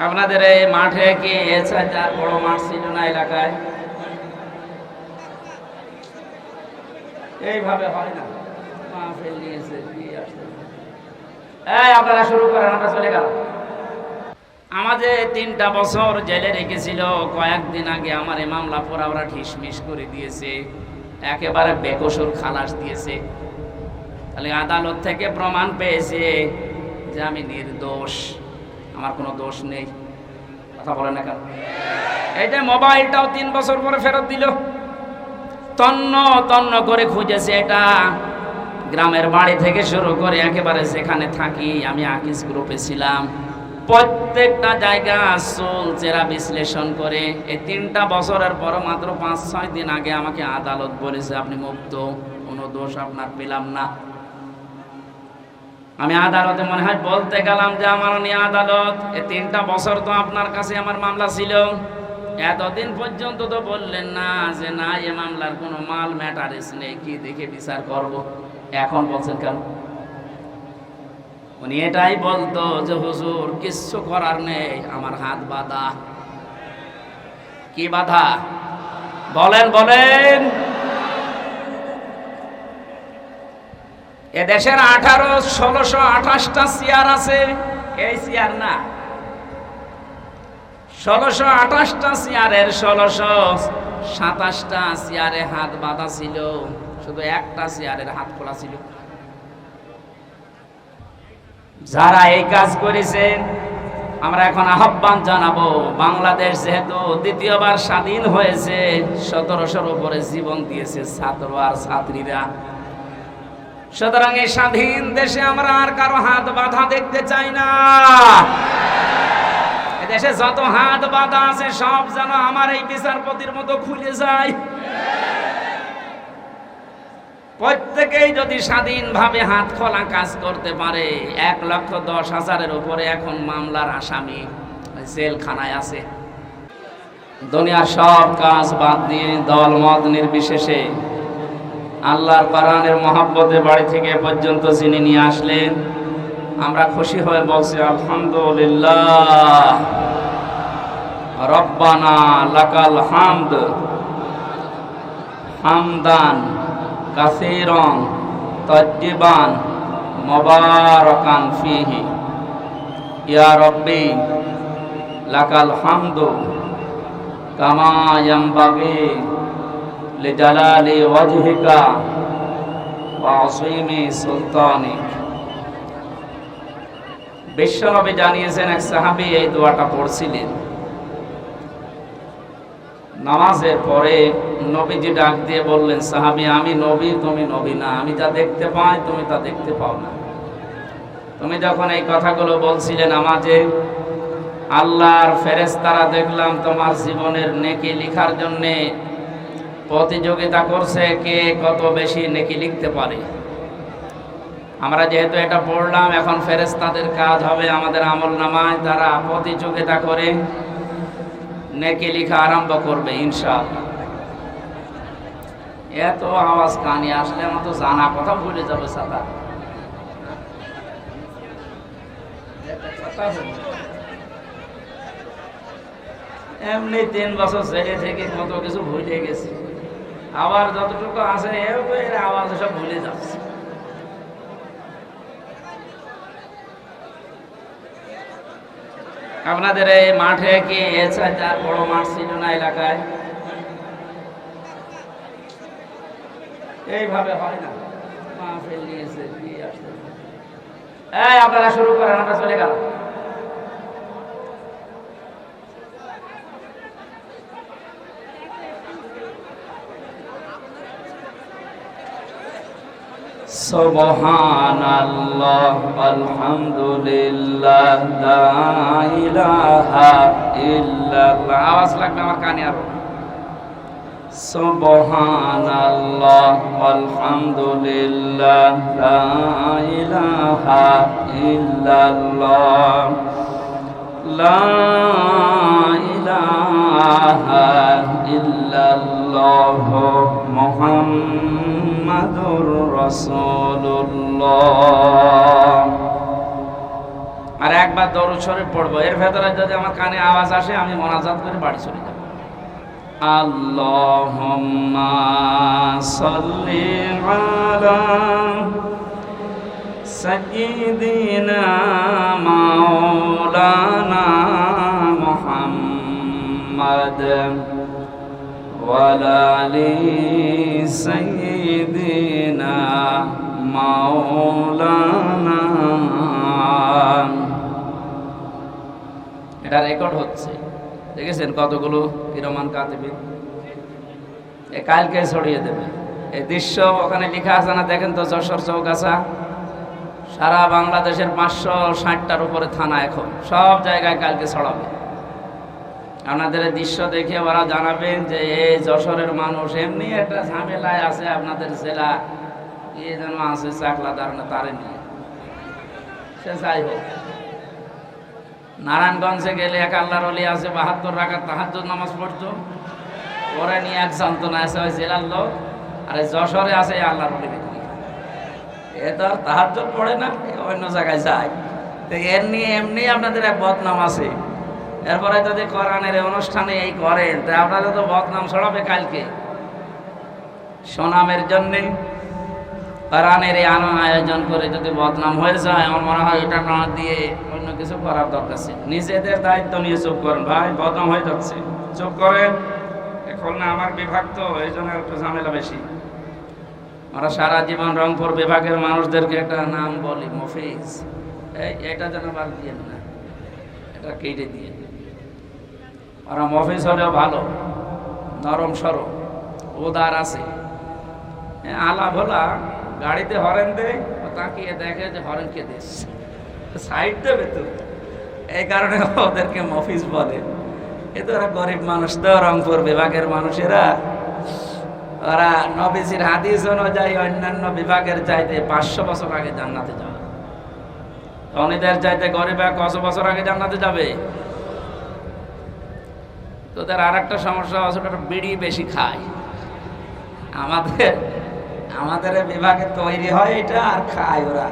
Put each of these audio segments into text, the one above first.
আপনাদের এই মাঠে কি এছাড়া বড় মাঠ ছিল না এলাকায়? এইভাবে হয় না, মাহফিল নিয়েছে কি আসছে। আপনারা শুরু করেন, আমরা চলে গেল। আমাদের 3টা বছর জেলে রেখেছিল। কয়েকদিন আগে আমার এই মামলা পড়া ওরা ঠিসমিস করে দিয়েছে, একেবারে বেকসুর খালাস দিয়েছে। তাহলে আদালত থেকে প্রমাণ পেয়েছে যে আমি নির্দোষ, আমার কোনো দোষ নেই। কথা বলে না কেন? এই যে মোবাইলটাও 3 বছর পরে ফেরত দিল। তন্ন তন্ন করে খুঁজেছে, এটা গ্রামের বাড়ি থেকে শুরু করে একেবারে যেখানে থাকি, আমি আকিস গ্রুপে ছিলাম, প্রত্যেকটা জায়গা চুল চেরা বিশ্লেষণ করে এই 3টা বছরের পর মাত্র 5-6 দিন আগে আমাকে আদালত বলেছে আপনি মুক্ত, কোনো দোষ আপনার পেলাম না। আমি আদালতে মনে হয় বলতে গেলাম যে আমার নিয়ে আদালত, এই 3টা বছর তো আপনার কাছে আমার মামলা ছিল, এতদিন পর্যন্ত তো বললেন না যে না এ মামলার কোনো মাল ম্যাটারেস নেই, কি দেখে বিচার করব, এখন বলছেন কেন? উনি এটাই বলতো যে হুজুর কিচ্ছু করার নেই, আমার হাত বাঁধা। কি বাধা বলেন বলেন? এদেশের 1628টা চেয়ার আছে, এই চেয়ার না, 1628টা চেয়ারের 1627টা চেয়ারে হাত বাঁধা ছিল, শুধু একটা চেয়ারের হাত খোলা ছিল। যারা এই কাজ করেছেন আমরা এখন আহ্বান জানাবো, বাংলাদেশ যেহেতু দ্বিতীয়বার স্বাধীন হয়েছে, 1700-র উপরে জীবন দিয়েছে ছাত্র আর ছাত্রীরা, সুতরাং এই স্বাধীন দেশে আমরা আর কারো হাত বাঁধা দেখতে চাই না। দেশে যত হাত বাঁধা আছে সব যেন আমার এই বিচারপতির মতো খুলে যায়। প্রত্যেকেই যদি স্বাধীনভাবে হাত খোলা কাজ করতে পারে, 1,10,000-এর উপরে এখন মামলার আসামি জেলখানায় আছে। দুনিয়ার সব কাজ বাদ দিয়ে দল মত নির্বিশেষে আল্লাহর কোরআনের মহব্বতে বাড়ি থেকে পর্যন্ত যিনি নিয়ে আসলেন, আমরা খুশি হয়ে বলছি আলহামদুলিল্লাহ, রব্বানা লাকাল হামদ হামদান কাসীরান তাইয়্যিবান মুবারাকান ফীহি, ইয়া রাব্বি লাকাল হামদু কামা ইয়ানবাগি লিজালালি ওয়াজহিকা ওয়া আসীমি সুলতানিক। বিশ্বনবী জানিয়েছেন, এক সাহাবী এই দোয়াটা পড়ছিলেন নামাজের পরে। নবীজি ডাক দিয়ে বললেন, সাহাবী আমি নবী, তুমি নবী না, আমি যা দেখতে পাই তুমি তা দেখতে পাও না। তুমি যখন এই কথাগুলো বলছিলে নামাজে, আল্লাহর ফেরেশতারা দেখলাম তোমার জীবনের নেকি লেখার জন্য প্রতিযোগিতা করছে, কে কত বেশি নেকি লিখতে পারে। আমরা যেহেতু এটা পড়লাম, এখন ফেরেশতাদের কাজ হবে আমাদের আমলনামায় তারা প্রতিযোগিতা করে নেকি লেখা আরম্ভ করবে ইনশাআল্লাহ। এত আওয়াজ কানে আসলে আমার তো জানা কথা ভুলে যাবে। সাদা এমনি 3 বছর জেলে থেকে কত কিছু ভুলে গেছি, আবার যতটুকু আছে এর আওয়াজ সব ভুলে যাচ্ছে। আপনাদের এই মাঠে কি এছাড়া বড় মাঠ ছিল না এলাকায়? এইভাবে হয় না, মাহফিল নিয়েছে কি আসছে। আপনারা শুরু করেন, আমরা চলে গেল। সুবহানাল্লাহ আলহামদুলিল্লাহ লা ইলাহা ইল্লাল্লাহ। আওয়াজ লাগবে আমার কানে আরো। সুবহানাল্লাহ আলহামদুলিল্লাহ লা ইলাহা ইল্লাল্লাহ লা ইলাহা ইল্লাল্লাহ মুহাম্মাদুর রাসূলুল্লাহ। আর একবার দরুদ শরীফ পড়বো, এর ভেতরে যদি আমার কানে আওয়াজ আসে আমি মোনাজাত করে বাড়ি চলে যাব। আল্লাহুম্মা সাল্লি আলা সাইয়্যিদিনা মাওলানা মুহাম্মদ ওয়া আলি সাইয়্যিদিনা মাওলানা। এটা রেকর্ড হচ্ছে, দেখেছেন কতগুলো কিরমান কাতিবিন, কালকে ছড়িয়ে দেবে এই দৃশ্য। ওখানে লেখা আছে না, দেখেন তো, যশোর চৌগাছা, সারা বাংলাদেশের 560টার উপরে থানা, এখন সব জায়গায় কালকে ছড়াবে। আপনাদের এই দৃশ্য দেখে ওরা জানাবেন যে এই যশোরের মানুষ এমনি একটা ঝামেলায় আছে, আপনাদের জেলা কি যেন আছে চাকলা দাঁড়ানো তারে নিয়ে। সে যাই হোক, নারায়ণগঞ্জে গেলে এক আল্লাহর ওলি আছে 72 রাকাত তাহাজ্জুদ নামাজ পড়তো, ওরা নিয়ে এক যন্ত্রণা আছে ওই জেলার লোক। আর যশোরে আছে আল্লাহর ওলি, এ তো আর তাহাজ্জুদ পড়ে না, অন্য জায়গায় যায়। তো এর নিয়ে এমনি আপনাদের এক বদনাম আছে। এরপরে যদি কোরআনের অনুষ্ঠানে এই করেন তা আপনাদের তো বদনাম ছড়াবে কালকে। সুনামের জন্যে কোরআনের এই আয়োজন করে যদি বদনাম হয়ে যায়, আমার মনে হয় এটা না দিয়ে অন্য কিছু করার দরকার ছিল। নিজেদের দায়িত্ব নিয়ে চুপ করেন, ভাই বদনাম হয়ে যাচ্ছে, চুপ করেন। এখন না আমার বিভাগ তো এই জন্য একটু ঝামেলা বেশি। আমরা সারা জীবন রংপুর বিভাগের মানুষদেরকে একটা নাম বলি, মফিজ। এটা যেন বাদ দিয়ে না, এটা কেটে দিয়ে। ওরা মফিজ হলেও ভালো, নরম সরম, উদার আছে। আলা ভোলা গাড়িতে হরেন দেয়, তাকিয়ে দেখে যে হরেন কে দিস, সাইড দেবে তো, এই কারণে ওদেরকে মফিজ বলে। এ তো ওরা গরিব মানুষ তো, রংপুর বিভাগের মানুষেরা। ওরা নবীজির হাদিস অনুযায়ী অন্যান্য বিভাগের চাইতে 500 বছর আগে জান্নাতে যাবে। ধনীদের চাইতে গরিবরা কত বছর আগে জান্নাতে যাবে? তোদের আর একটা সমস্যা আছে, ওটা বিড়ি বেশি খায়। আমাদের বিভাগে তৈরি হয় এটা আর খায় ওরা।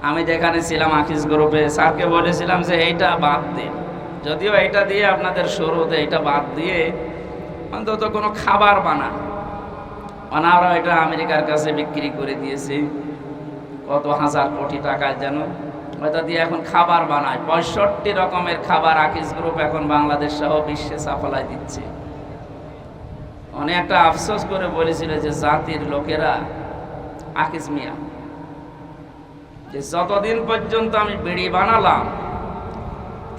আমি যেখানে ছিলাম আকিস গ্রুপে, স্যারকে বলেছিলাম যে এইটা বাদ দিন, যদিও এটা দিয়ে আপনাদের শুরুতে এটা বাদ দিয়ে অন্তত কোনো খাবার বানান। ওনারা এটা আমেরিকার কাছে বিক্রি করে দিয়েছে কত হাজার কোটি টাকায় যেন, ওটা দিয়ে এখন খাবার বানায়। 65 রকমের খাবার আকিস গ্রুপ এখন বাংলাদেশ সহ বিশ্বে সাপ্লাই দিচ্ছে। অনেক একটা আফসোস করে বলেছিল যে জাতির লোকেরা, আকিস মিয়া, যে যতদিন পর্যন্ত আমি বিড়ি বানালাম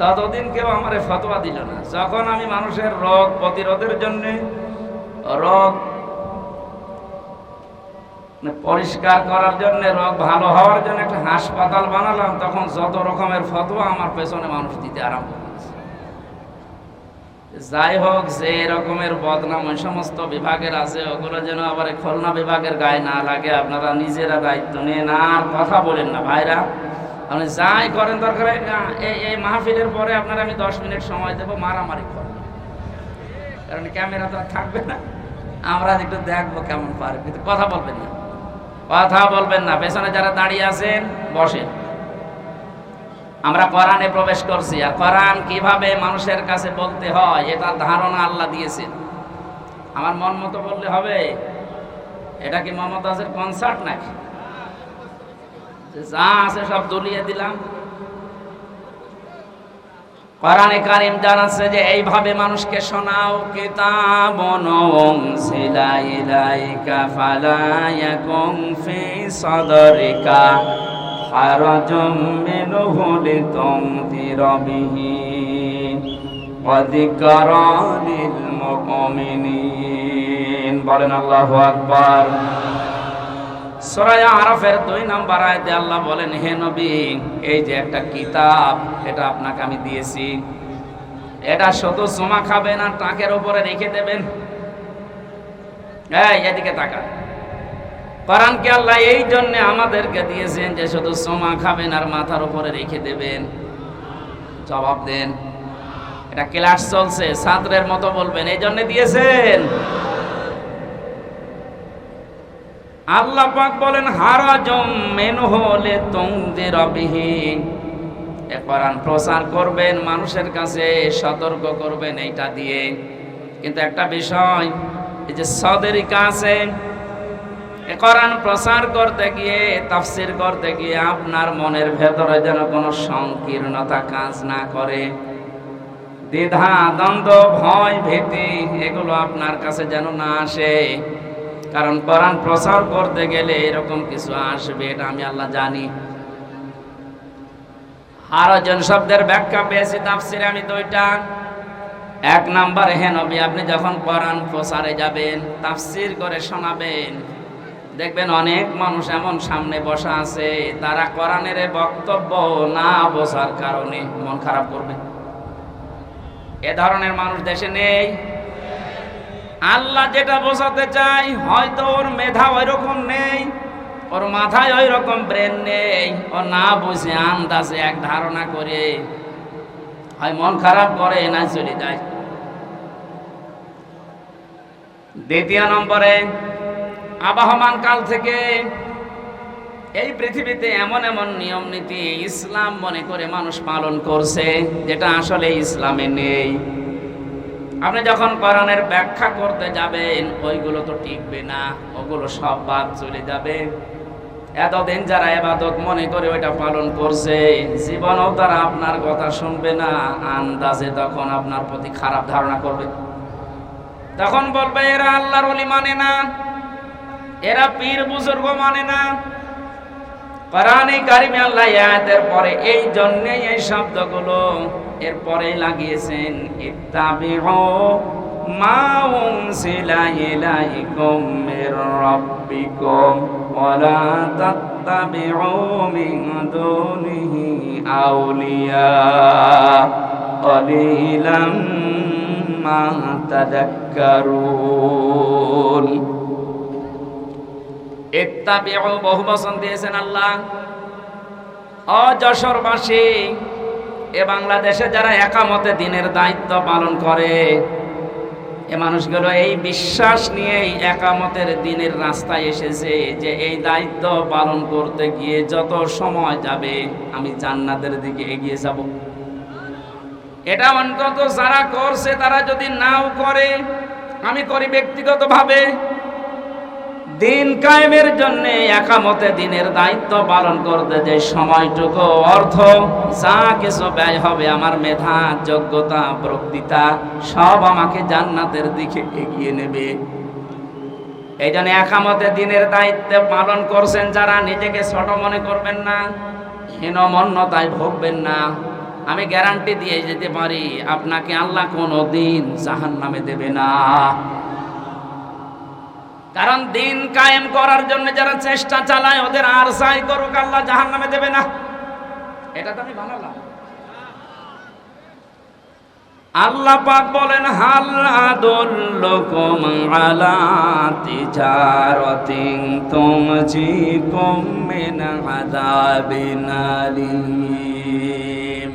ততদিন কেউ আমার ফতোয়া দিল না। যখন আমি মানুষের রোগ প্রতিরোধের জন্য, রোগ পরিষ্কার করার জন্য, রোগ ভালো হওয়ার জন্য একটা হাসপাতাল বানালাম, তখন যত রকমের ফতোয়া আমার পেছনে মানুষ দিতে আরম্ভ করেছে। যাই হোক, যে রকমের বদনাম ওই সমস্ত বিভাগের আছে, ওগুলো যেন আবার খুলনা বিভাগের গায়ে না লাগে। আপনারা নিজেরা দায়িত্ব নিয়ে না কথা বলেন না ভাইরা, আপনি যাই করেন দরকার এই মাহফিলের পরে আপনারা আমি 10 মিনিট সময় দেবো, মারামারি করবেন, কারণ ক্যামেরা তো থাকবে না, আমরা একটু দেখবো কেমন পারে, কিন্তু কথা বলবেন না, কথা বলবেন না। পেছনে যারা দাঁড়িয়ে আছেন বসেন। আমরা কোরআনে প্রবেশ করছি, আর কোরআন কিভাবে মানুষের কাছে বলতে হয় এটা ধারণা আল্লাহ দিয়েছেন। আমার মন মতো বললে হবে? এটা কি মমতাজের কনসার্ট নাকি? যা আছে সব দুলিয়ে দিলাম। কোরআনে কারীম জানাচ্ছে যে এইভাবে মানুষকে শোনাও, কিতাবুন উনজিলা ইলাইকা ফালা ইয়াকুম ফি সাদরিকা হারাজুম মিনহু লিতুনযিরা বিহি ওয়া যিকরা লিল মুমিনিন। বলেন আল্লাহু আকবার। সূরা আরাফের 2 নম্বর আয়াতে আল্লাহ বলেন, হে নবী, এই যে একটা কিতাব, এটা আপনাকে আমি দিয়েছি, এটা শুধু জমা খাবেন আর টাকের উপরে রেখে দেবেন। এই এদিকে তাকা। কোরআনকে আল্লাহ এই জন্য আমাদেরকে দিয়েছেন যে শুধু জমা খাবেন আর মাথার উপরে রেখে দেবেন। জবাব দেন। এটা ক্লাস চলছে, ছাত্রের মতো বলবেন, এই জন্য দিয়েছেন। আল্লাহ পাক বলেন হারাজম মিনহু লিতুনযিরা বিহি, এ কোরআন প্রচার করবেন, মানুষের কাছে সতর্ক করবেন এইটা দিয়ে। কিন্তু একটা বিষয়, এই যে সদরিকা আছে, এ কোরআন প্রচার করতে গিয়ে, তাফসীর করতে গিয়ে আপনার মনের ভেতরে যেন কোনো সংকীর্ণতা কাজ না করে, দ্বিধা দ্বন্দ্ব ভয় ভীতি এগুলো আপনার কাছে যেন না আসে। কারণ কোরআন প্রচার করতে গেলে এরকম কিছু আসবে, এটা আমি আল্লাহ জানি। হারাজন শব্দের ব্যাখ্যা পেয়েছি তাফসীরে আমি দুইটা। এক নাম্বার, হে নবী, আপনি যখন কোরআন প্রচারে যাবেন, তাফসীর করে শোনাবেন, দেখবেন অনেক মানুষ এমন সামনে বসা আছে, তারা কোরআনের বক্তব্য না বোঝার কারণে মন খারাপ করবে। এ ধরনের মানুষ দেশে নেই। আল্লাহ যেটা বোঝাতে চাই, হয়তো ওর মেধা ওই রকম নেই, ওর মাথায় ওই রকম ব্রেন নেই, ও না বুঝে আন্দাজে এক ধারণা করে হয় মন খারাপ করে না চলে যায়। দ্বিতীয় নম্বরে, আবহমান কাল থেকে এই পৃথিবীতে এমন এমন নিয়ম নীতি ইসলাম মনে করে মানুষ পালন করছে, যেটা আসলে ইসলামে নেই। আপনি যখন কোরআনের ব্যাখ্যা করতে যাবেন, ওইগুলো তো টিকবে না, ওগুলো সব বাদ চলে যাবে। এতদিন যারা ইবাদত মনে করে ওইটা পালন করছে, জীবনেও তারা আপনার কথা শুনবে না, আন্দাজে তখন আপনার প্রতি খারাপ ধারণা করবে। তখন বলবে এরা আল্লাহর ওলি মানে না, এরা পীর বুজুর্গ মানে না। কোরআনে কারিমে আল্লাহ আয়াতের পরে এই জন্যই এই শব্দগুলো এরপরে লাগিয়েছেন, ইত্তাবিউ মা উনজিলা ইলাইকুম মির রাব্বিকুম ওয়া লা তাত্তাবিউ মিন দুনিহি আউলিয়া ক্বালিলাম মা তাযাক্কারুন। ইত্তাবিউ বহু বচন দিয়েছেন আল্লাহ। ও যশোরবাসী, এ বাংলাদেশে যারা একামতে দিনের দায়িত্ব পালন করে, এ মানুষগুলো এই বিশ্বাস নিয়েই একামতের দিনের রাস্তায় এসেছে যে এই দায়িত্ব পালন করতে গিয়ে যত সময় যাবে আমি জান্নাতের দিকে এগিয়ে যাব। এটা অন্তত যারা করছে, তারা যদি নাও করে, আমি করি ব্যক্তিগতভাবে, দিন কায়েমের জন্য একামতে দিনের দায়িত্ব পালন করতে যে সময়টুকু অর্থ যা কিছু ব্যয় হবে, আমার মেধা যোগ্যতা বক্তৃতা সব আমাকে জান্নাতের দিকে এগিয়ে নেবে। এই জন্য একামতে দিনের দায়িত্ব পালন করছেন যারা, নিজেকে ছোট মনে করবেন না, হীনমন্যতায় ভুগবেন না। আমি গ্যারান্টি দিয়ে যেতে পারি, আপনাকে আল্লাহ কোনো দিন জাহান্নামে দেবে না। কারণ দিন কায়েম করার জন্য যারা চেষ্টা চালায়, ওদের আর যাই করুক আল্লাহ জাহান্নামে দেবে না। এটা তো আমি বানালাম। আল্লাহ পাক বলেন, হাল আদুল্লুকুম আলা তিজারাতিন তুনজিকুম মিন আযাবিন আলীম।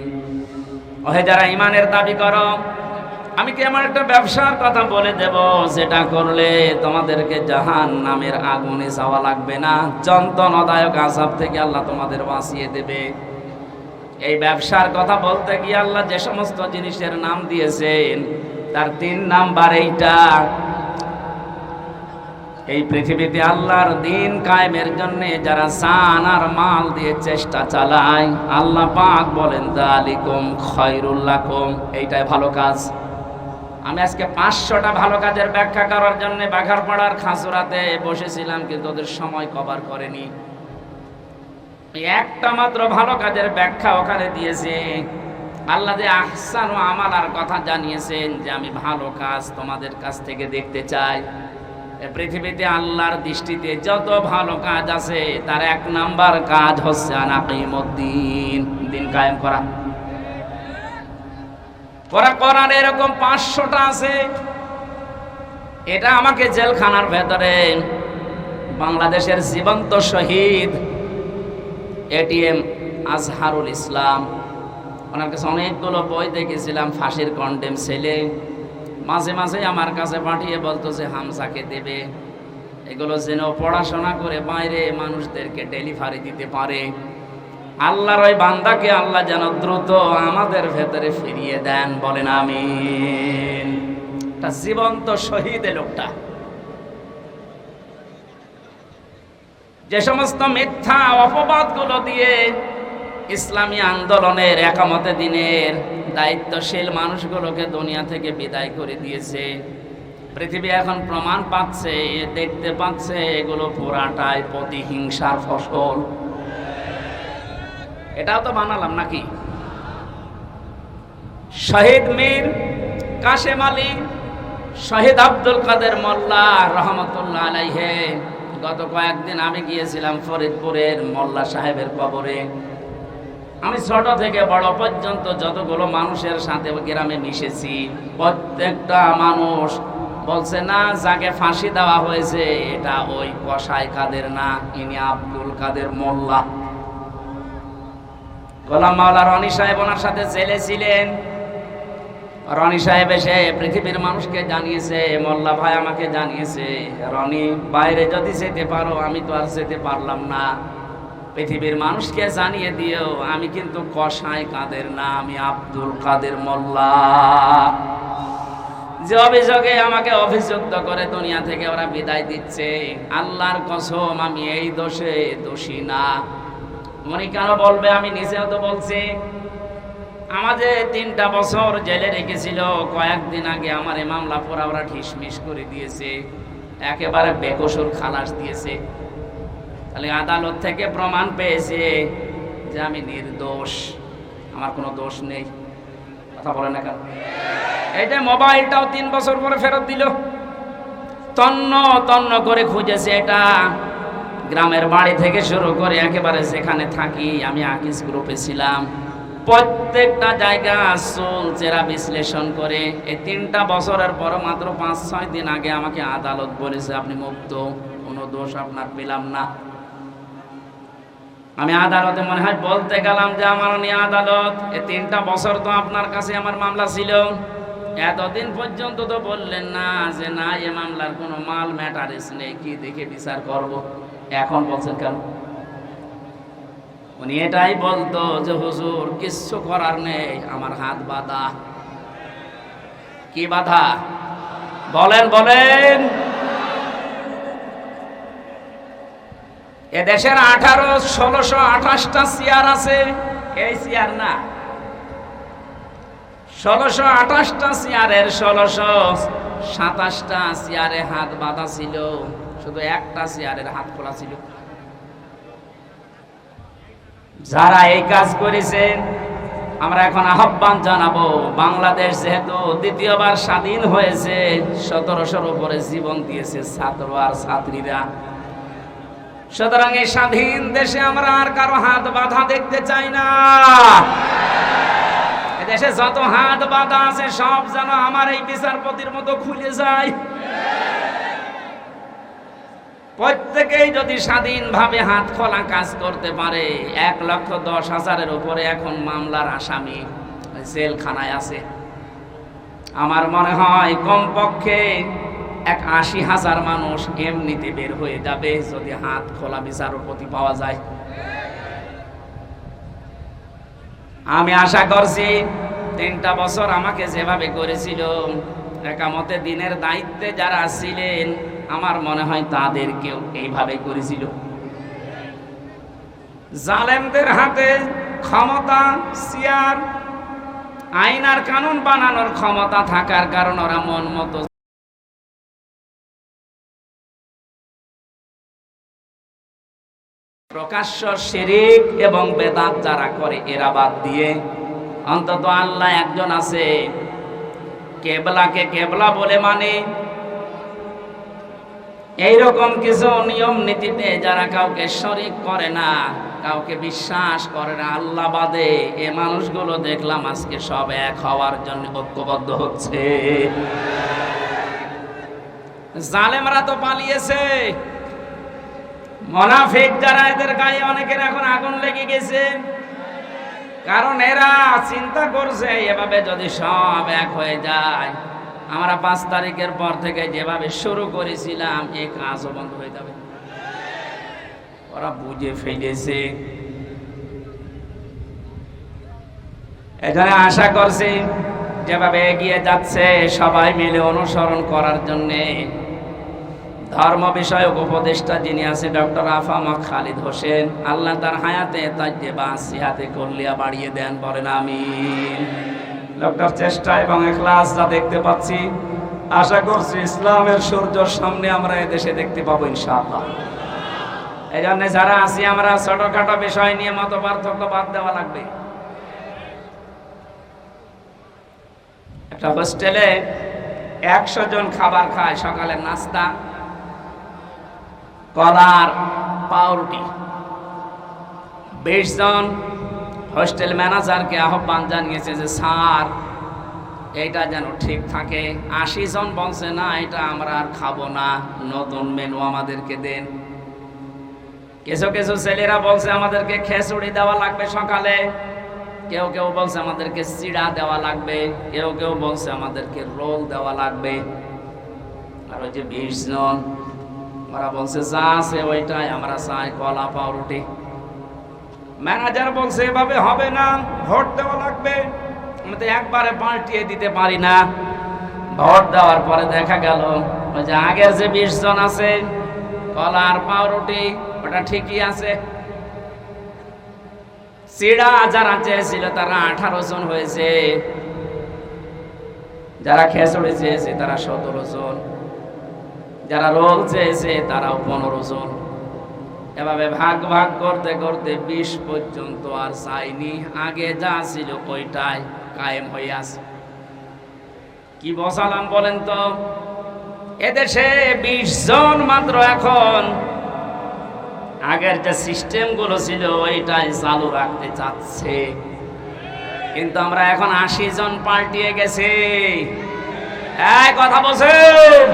ওহে যারা ঈমানের দাবি করো, আমি কি আমার একটা ব্যবসার কথা বলে দেব, যেটা করলে তোমাদেরকে জাহান্নামের আগুনে যাওয়া লাগবে না, যন্ত্রণাদায়ক আযাব থেকে আল্লাহ তোমাদের বাঁচিয়ে দেবে। এই ব্যবসার কথা বলতে গিয়ে আল্লাহ যে সমস্ত জিনিসের নাম দিয়েছেন, তার 3 নাম্বার এইটা। এই পৃথিবীতে আল্লাহর দিন কায়েমের জন্য যারা জান আর মাল দিয়ে চেষ্টা চালায়, আল্লাহ পাক বলেন যালিকুম খায়রুল লাকুম, এইটাই ভালো কাজ। আমি আজকে 500টা ভালো কাজের ব্যাখ্যা করার জন্য বাঘারপাড়ার খাসুরাতে বসেছিলাম, কিন্তু ওদের সময় কভার করেনি। একটা মাত্র ভালো কাজের ব্যাখ্যা ওখানে দিয়েছে। আল্লাহ যে আহসানু আমালার কথা জানিয়েছেন, যে আমি ভালো কাজ তোমাদের কাছ থেকে দেখতে চাই। পৃথিবীতে আল্লাহর দৃষ্টিতে যত ভালো কাজ আছে, তার 1 নাম্বার কাজ হচ্ছে আনাকিমুদ্দিন, দিন কায়েম করা। কোরআন এরকম 500টা আছে। এটা আমাকে জেলখানার ভেতরে বাংলাদেশের জীবন্ত শহীদ এটিএম আজহারুল ইসলাম, ওনার কাছে অনেকগুলো বই দেখেছিলাম, ফাঁসির কন্ডেম ছেলে। মাঝে মাঝে আমার কাছে পাঠিয়ে বলতো যে হামজাকে দেবে। এগুলো যেন পড়াশোনা করে বাইরে মানুষদেরকে ডেলিভারি দিতে পারে। আল্লাহর ওই বান্দাকে আল্লাহ যেন দ্রুত আমাদের ভেতরে ফিরিয়ে দেন, বলেন আমিন। একটা জীবন্ত শহীদ লোকটা। যে সমস্ত মিথ্যা অপবাদগুলো দিয়ে ইসলামী আন্দোলনের একামতে দিনের দায়িত্বশীল মানুষগুলোকে দুনিয়া থেকে বিদায় করে দিয়েছে, পৃথিবী এখন প্রমাণ পাচ্ছে, দেখতে পাচ্ছে এগুলো পুরাটাই প্রতিহিংসার ফসল। এটাও তো বানালাম নাকি? শহীদ মীর কাশেম আলী, শহীদ আব্দুল কাদের মোল্লা রহমতুল্লাহ আলাইহে, গত কয়েকদিন আমি গিয়েছিলাম ফরিদপুরের মোল্লা সাহেবের কবরে। আমি ছোট থেকে বড় পর্যন্ত যতগুলো মানুষের সাথে গ্রামে মিশেছি, প্রত্যেকটা মানুষ বলছে না, যাকে ফাঁসি দেওয়া হয়েছে এটা ওই কসাই কাদের না, ইনি আব্দুল কাদের মোল্লা। গোলাম মাওলা রনি সাহেব ওনার সাথে জেলে ছিলেন। রনি সাহেব এসে পৃথিবীর মানুষকে জানিয়েছে, মোল্লা ভাই আমাকে জানিয়েছে, রনি বাইরে যদি যেতে পারো, আমি তো আর যেতে পারলাম না, পৃথিবীর মানুষকে জানিয়ে দিও আমি কিন্তু কসাই কাদের না, আমি আব্দুল কাদের মোল্লা। যে অভিযোগে আমাকে অভিযুক্ত করে দুনিয়া থেকে ওরা বিদায় দিচ্ছে, আল্লাহর কসম আমি এই দোষে দোষী না। উনি কেন বলবে, আমি নিজেও তো বলছি। আমাদের 3টা বছর জেলে রেখেছিল, কয়েকদিন আগে আমার এই মামলা পুরা ওরা ঠিসমিস করে দিয়েছে, একেবারে বেকসুর খালাস দিয়েছে। তাহলে আদালত থেকে প্রমাণ পেয়েছে যে আমি নির্দোষ, আমার কোনো দোষ নেই। কথা বলে না কেন? এইটা মোবাইলটাও 3 বছর পরে ফেরত দিল। তন্ন তন্ন করে খুঁজেছে, এটা গ্রামের বাড়ি থেকে শুরু করে একেবারে যেখানে থাকি, আমি আকিস গ্রুপে ছিলাম, প্রত্যেকটা জায়গা চুল চেরা বিশ্লেষণ করে এই 3টা বছরের পর মাত্র 5-6 দিন আগে আমাকে আদালত বলেছে আপনি মুক্ত, কোনো দোষ আপনার পেলাম না। আমি আদালতে মনে হয় বলতে গেলাম যে আমার নিয়ে আদালত, এই 3টা বছর তো আপনার কাছে আমার মামলা ছিল, এতদিন পর্যন্ত তো বললেন না যে না এ মামলার কোনো মাল ম্যাটারেস নেই, কি দেখে বিচার করব, এখন বলছেন কেন? উনি এটাই বলতো যে হুজুর কিচ্ছু করার নেই, আমার হাত বাঁধা। কি বাধা বলেন বলেন? এদেশের 1628টা চেয়ার আছে, এই চেয়ার না, 1628টা চেয়ারের 1627টা চেয়ারে হাত বাঁধা ছিল, শুধু একটা চেয়ারের হাত খোলা ছিল। যারা এই কাজ করেছেন আমরা এখন আহ্বান জানাবো, বাংলাদেশ যেহেতু দ্বিতীয়বার স্বাধীন হয়েছে, 1700-র উপরে জীবন দিয়েছে ছাত্র আর ছাত্রীরা, সুতরাং এই স্বাধীন দেশে আমরা আর কারো হাত বাঁধা দেখতে চাই না। দেশে যত হাত বাঁধা আছে সব যেন আমার এই বিচারপতির মতো খুলে যায়। প্রত্যেকেই যদি স্বাধীনভাবে হাত খোলা কাজ করতে পারে, 1,10,000-এর উপরে এখন মামলার আসামি জেলখানায় আছে। আমার মনে হয় কমপক্ষে 80,000 মানুষ এমনিতে বের হয়ে যাবে যদি হাত খোলা বিচারপতি পাওয়া যায়। আমি আশা করছি 3টা বছর আমাকে যেভাবে করেছিল, একামতে দিনের দায়িত্বে যারা ছিলেন আমার মনে হয় তাদেরকেও এইভাবে করেছিল। জালেমদের হাতে ক্ষমতা, চেয়ার, আইন আর কানুন বানানোর ক্ষমতা থাকার কারণ ওরা মন মতো প্রকাশ্য শিরক এবং বেদাত যারা করে এরা বাদ দিয়ে অন্তত আল্লাহ একজন আছে, কেবলাকে কেবলা বলে মানে, এইরকম কিছু নিয়ম নীতিতে যারা কাউকে শরীক করে না, কাউকে বিশ্বাস করে না, আল্লাহ বাদে, এ মানুষগুলো দেখলাম আজকে সব এক হওয়ার জন্য ঐক্যবদ্ধ হচ্ছে। জালেমরা তো পালিয়েছে, মুনাফিক যারা এদের গায়ে অনেকের এখন আগুন লেগে গেছে, কারণ এরা চিন্তা করছে এভাবে যদি সব এক হয়ে যায় আমরা 5 তারিখের পর থেকে যেভাবে শুরু করেছিলাম এই কাজও বন্ধ হয়ে যাবে। ওরা বুঝে ফেলেছে। এখানে আশা করছি যেভাবে এগিয়ে যাচ্ছে সবাই মিলে অনুসরণ করার জন্য ধর্ম বিষয়ক উপদেষ্টা যিনি আছে ডক্টর আফামা খালিদ হোসেন, আল্লাহ তার হায়াতে তাজ্জেবা সিহাতে কল্লিয়া বাড়িয়ে দেন, বলেন আমিন। লোকটার চেষ্টা এবং ইখলাস যা দেখতে পাচ্ছি, আশা করছি ইসলামের সূর্যের সামনে আমরা এদেশে দেখতে পাবো ইনশাআল্লাহ। এই জন্য যারা আছি আমরা ছোটখাটো বিষয় নিয়ে মত পার্থক্য বাদ দেওয়া লাগবে। একটা হোস্টেলে 100 জন খাবার খায়, সকালের নাস্তা কলার পাউরুটি। 20 জন হোস্টেল ম্যানেজারকে আহ্বান জানিয়েছে যে স্যার এটা যেন ঠিক থাকে। 80 জন বলছে না এটা আমরা আর খাবো না, নতুন মেনু আমাদেরকে দেন। কিছু কিছু ছেলেরা বলছে আমাদেরকে খিচুড়ি দেওয়া লাগবে সকালে, কেউ কেউ বলছে আমাদেরকে চিড়া দেওয়া লাগবে, কেউ কেউ বলছে আমাদেরকে রোল দেওয়া লাগবে। আর ওই যে 20 জন ওরা বলছে যা আছে ওইটাই আমরা চাই, কলা পাউরুটি। ম্যানেজার বলছে এভাবে হবে না, ভোট দেওয়া লাগবে, আমি তো একবারে পাল্টিয়ে দিতে পারি না। ভোট দেওয়ার পরে দেখা গেল ওই যে আগের যে 20 জন আছে কলা আর পাউরুটি ওটা ঠিকই আছে। চিড়া যারা চেয়েছিল তারা 18 জন হয়েছে, যারা খিচুড়ি চেয়েছে তারা 17 জন, যারা রোল চেয়েছে তারাও 15 জন। এভাবে ভাগ ভাগ করতে করতে 20 পর্যন্ত আর চাইনি, আগে যা ছিল ওইটাই কায়েম হয়ে আছে। কি বসালাম বলেন তো? এদেশে 20 জন মাত্র এখন আগের যে সিস্টেম গুলো ছিল ওইটাই চালু রাখতে চাচ্ছে, কিন্তু আমরা এখন 80 জন পাল্টিয়ে গেছি। এই কথা বলছেন?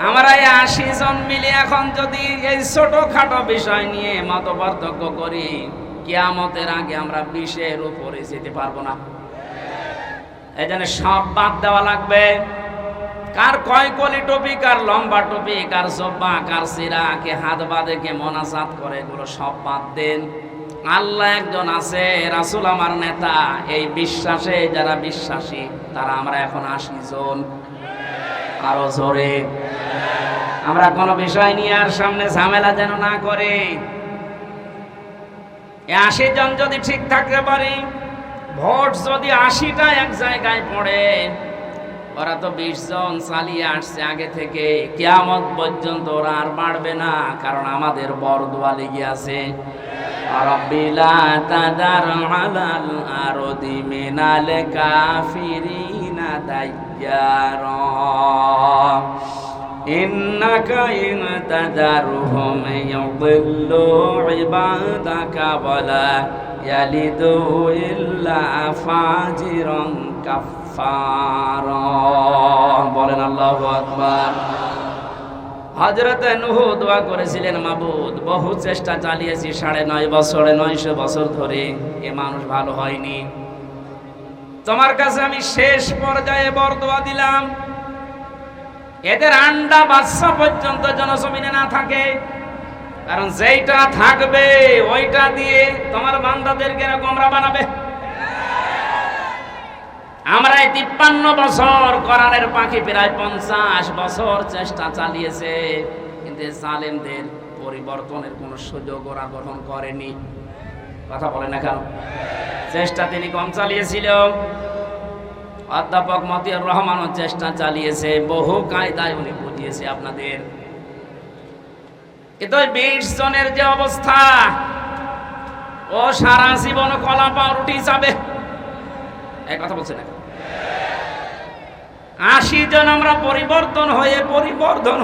আমরা এই 80 জন মিলে এখন যদি এই ছোটখাটো বিষয় নিয়ে মত পার্থক্য করি, কিয়ামতের আগে আমরা 20-এর উপরে যেতে পারবো না। এই জন্য সব বাদ দেওয়া লাগবে। কার কয় কলি টপি, কার লম্বা টপি, কার জব্বা, কার সিরা, কে হাত বাঁধে, কে মোনাজাত করে, এগুলো সব বাদ দেন। আল্লাহ একজন আছে, রাসূল আমার নেতা, এই বিশ্বাসে যারা বিশ্বাসী তারা আমরা এখন 80 জন। আরো জোরে। আমরা কোনো বিষয় নিয়ে আর সামনে ঝামেলা যেন না করে। 80 জন যদি ঠিক থাকতে পারি, ভোট যদি 80টা এক জায়গায় পড়ে, ওরা তো 20 জন চালিয়ে আসছে আগে থেকে, কিয়ামত পর্যন্ত ওরা আর বাড়বে না, কারণ আমাদের বরদোয়া লেগে আছে। রাব্বি লা তাদার আলাল আরদি মিনাল কাফিরিনা দাইয়ারা ইন্নাকা ইন তাদারহুম ইউদিল্লু ইবাদাকা ওয়ালা ইয়ালিদু ইল্লা ফাজিরান কাফফারা। বলেন আল্লাহু আকবার। হযরত নূহ দোয়া করেছিলেন, মাবুদ বহু চেষ্টা চালিয়েছি 9.5 বছরে, 900 বছর ধরে, এ মানুষ ভালো হয়নি। তোমার কাছে আমি শেষ পর্যায়ে বরদোয়া দিলাম, এদের আন্ডা বাচ্চা পর্যন্ত জনজমিনে না থাকে, কারণ যেইটা থাকবে ওইটা দিয়ে তোমার বান্দাদেরকে গোমরা বানাবে। আমরা এই 53 বছর কোরআনের পাখি প্রায় 50 বছর চেষ্টা চালিয়েছে, কিন্তু জালেমদের পরিবর্তনের কোনো সুযোগ ওরা গ্রহণ করেনি। কথা বলে না কেন? চেষ্টা তিনি কম চালিয়েছিল। অধ্যাপক মতিউর রহমানও চেষ্টা চালিয়েছে, বহু কায়দায় উনি বুঝিয়েছে আপনাদের। কিন্তু 20 জনের যে অবস্থা, ও সারা জীবন কলা পাউরুটি যাবে, এই কথা বলছে না। 80 জন আমরা পরিবর্তন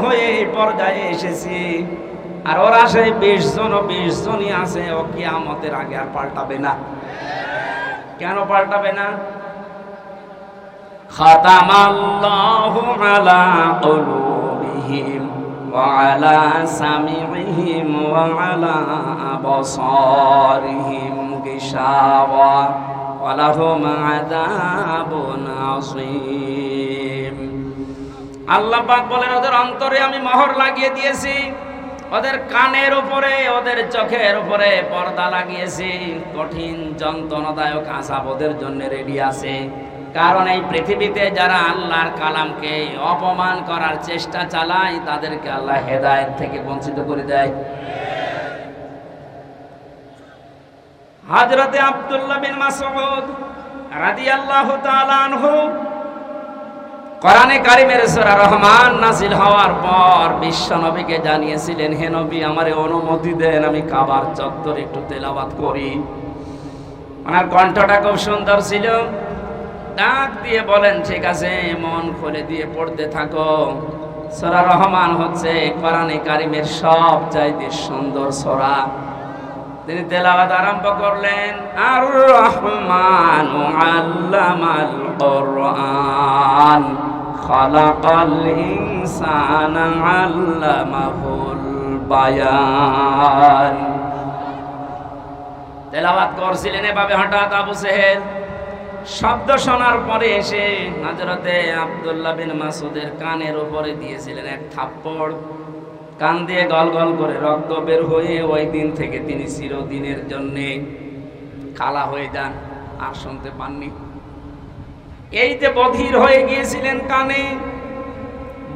হয়ে পর্যায়ে এসেছি, আর ওরা সেই 20 জনই আছে, ও কিয়ামতের আগে আর পাল্টাবে না। কেন পাল্টাবে না? খাতামাল্লাহু আলা কুলুবিহিম ওয়া আলা সামিইহিম ওয়া আলা আবসারিহিম গিশাওয়া ওয়া লাহুম আযাবুন আযীম। আল্লাহ পাক বলেন, ওদের অন্তরে আমি মোহর লাগিয়ে দিয়েছি, ওদের কানের উপরে, ওদের চোখের উপরে পর্দা লাগিয়েছি, কঠিন যন্ত্রণাদায়ক আযাব ওদের জন্য রেডি আছে। কারণ এই পৃথিবীতে যারা আল্লাহর কালামকে অপমান করার চেষ্টা চালায় তাদেরকে আল্লাহ হেদায়েত থেকে বঞ্চিত করে দেয়। হযরতে আব্দুল্লাহ বিন মাসউদ রাদিয়াল্লাহু তাআলা আনহু কোরআনে কারিমের সূরা রহমান নাযিল হওয়ার পর বিশ্ব নবীকে জানিয়েছিলেন, হে নবী, আমারে অনুমতি দেন আমি কাবার চত্বরে একটু তেলাওয়াত করি। ওনার কণ্ঠটা খুব সুন্দর ছিল, ডাক দিয়ে বলেন, ঠিক আছে, মন খুলে দিয়ে পড়তে থাকো। সূরা রহমান হচ্ছে কোরআনে কারিমের সবচাইতে সুন্দর সূরা। তিনি তেলাওয়াত আরম্ভ করলেন, আর রহমানু আল্লামাল কুরআন খালাকাল ইনসানা আল্লামাহুল বায়ান। তেলাওয়াত করছিলেন এভাবে, হঠাৎ আবু জেহেল শব্দ শোনার পরে এসে হযরতে আব্দুল্লাহ বিন মাসউদের কানের উপরে দিয়েছিলেন এক থাপ্পড়। কান দিয়ে গল গল করে রক্ত বের হয়ে ওই দিন থেকে তিনি চিরদিনের জন্য কালা হয়ে যান, আর শুনতে পাননি। এই যে বধির হয়ে গিয়েছিলেন কানে,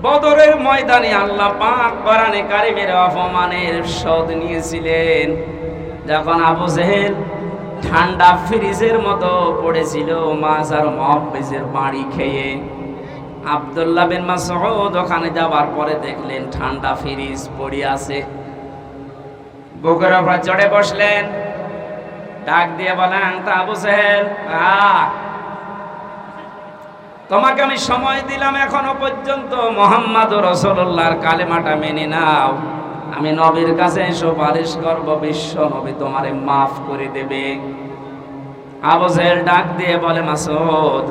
বদরের ময়দানে আল্লাহ পাক কোরআনে কারিমের অপমানের শোধ নিয়েছিলেন। যখন আবু জেহেল ঠান্ডা ফ্রিজের মতো পড়েছিল মাছ আর মুহাব্বিজের বাড়ি খেয়ে, আব্দুল্লাহ বিন মাসউদ ওখানে যাওয়ার পরে দেখলেন ঠান্ডা ফ্রিজ পড়ে আছে। বুকের উপর চড়ে বসলেন, ডাক দিয়ে বলেন, তা আবু জেহেল, তোমাকে আমি সময় দিলাম, এখনো পর্যন্ত মুহাম্মাদুর রাসূলুল্লাহর কালেমাটা মেনে নাও। আমি নবীর কাছে সুপারিশ করব, বিশ্ব নবী তোমারে মাফ করে দেবে। আবু জেহেল ডাক দিয়ে বলে, মাসউদ,